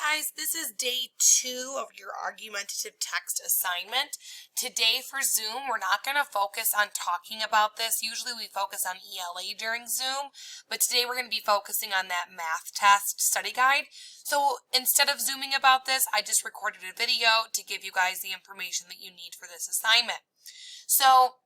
guys, this is day 2 of your argumentative text assignment. Today for Zoom, we're not going to focus on talking about this. Usually we focus on ELA during Zoom, but today we're going to be focusing on that math test study guide. So instead of Zooming about this, I just recorded a video to give you guys the information that you need for this assignment. So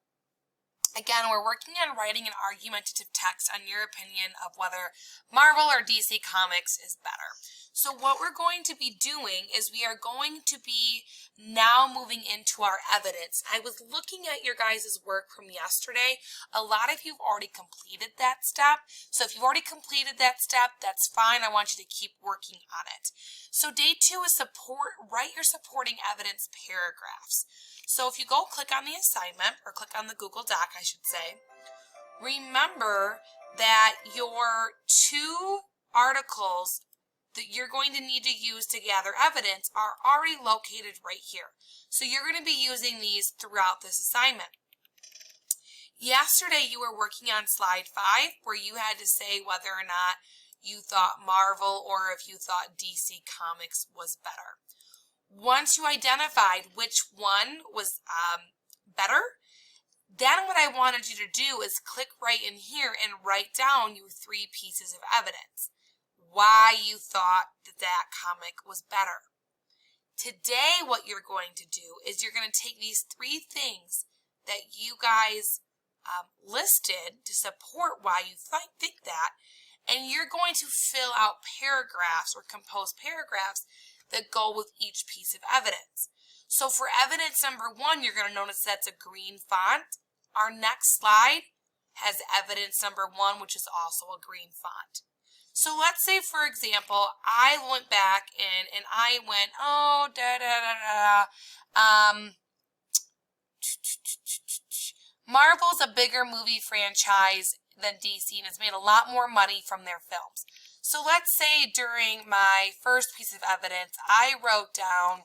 again, we're working on writing an argumentative text on your opinion of whether Marvel or DC Comics is better. So what we're going to be doing is we are going to be now moving into our evidence. I was looking at your guys' work from yesterday. A lot of you have already completed that step. So if you've already completed that step, that's fine. I want you to keep working on it. So day 2 is write your supporting evidence paragraphs. So if you go click on the assignment, or click on the Google Doc, I should say, remember that your 2 articles that you're going to need to use to gather evidence are already located right here. So you're going to be using these throughout this assignment. Yesterday you were working on slide 5 where you had to say whether or not you thought Marvel or if you thought DC Comics was better. Once you identified which one was better, then what I wanted you to do is click right in here and write down your 3 pieces of evidence. Why you thought that comic was better. Today what you're going to do is you're going to take these 3 things that you guys listed to support why you think that, and you're going to fill out paragraphs or compose paragraphs that go with each piece of evidence. So for evidence number 1, you're going to notice that's a green font. Our next slide has evidence number 1, which is also a green font. So let's say, for example, I went back and I went, Marvel's a bigger movie franchise than DC and has made a lot more money from their films. So let's say during my first piece of evidence, I wrote down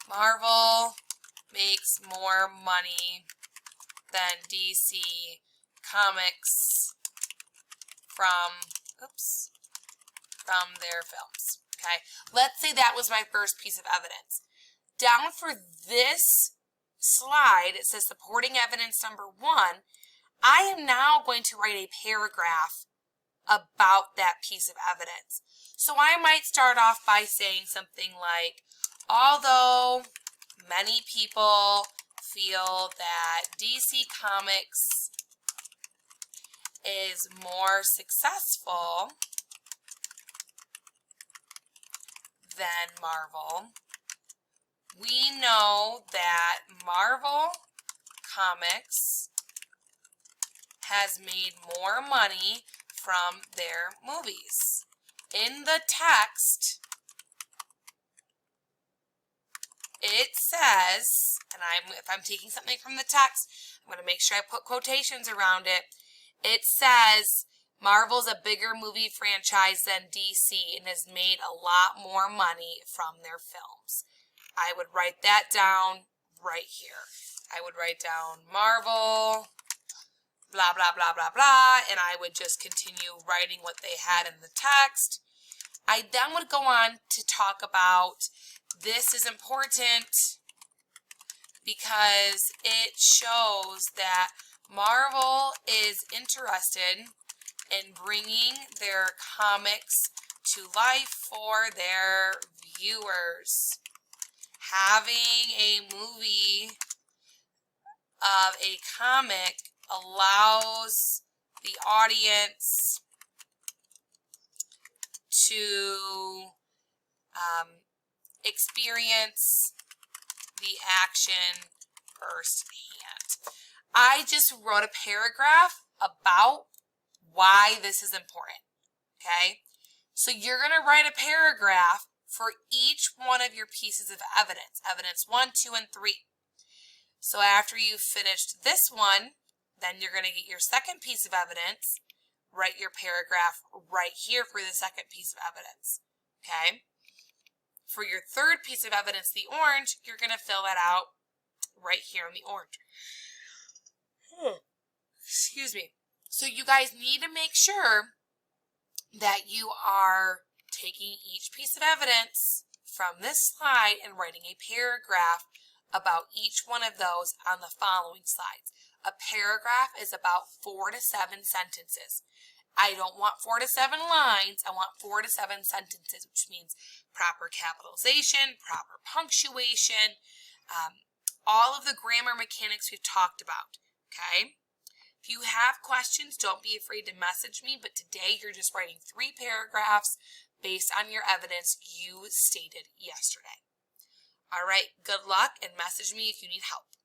Marvel makes more money than DC Comics from their films. Okay, let's say that was my first piece of evidence. Down for this slide, it says supporting evidence number 1. I am now going to write a paragraph about that piece of evidence. So I might start off by saying something like, although many people feel that DC Comics is more successful than Marvel, we know that Marvel Comics has made more money from their movies. In the text, it says, and if I'm taking something from the text, I'm going to make sure I put quotations around it. It says, Marvel's a bigger movie franchise than DC and has made a lot more money from their films. I would write that down right here. I would write down Marvel, blah, blah, blah, blah, blah, and I would just continue writing what they had in the text. I then would go on to talk about, this is important because it shows that Marvel is interested in bringing their comics to life for their viewers. Having a movie of a comic allows the audience to experience the action firsthand. I just wrote a paragraph about why this is important, okay? So you're going to write a paragraph for each one of your pieces of evidence, evidence 1, 2, and 3. So after you've finished this one, then you're going to get your second piece of evidence, write your paragraph right here for the second piece of evidence, okay? For your third piece of evidence, the orange, you're going to fill that out right here in the orange. Excuse me. So you guys need to make sure that you are taking each piece of evidence from this slide and writing a paragraph about each one of those on the following slides. A paragraph is about 4 to 7 sentences. I don't want 4 to 7 lines, I want 4 to 7 sentences, which means proper capitalization, proper punctuation, all of the grammar mechanics we've talked about, okay? If you have questions, don't be afraid to message me, but today you're just writing 3 paragraphs based on your evidence you stated yesterday. All right, good luck and message me if you need help.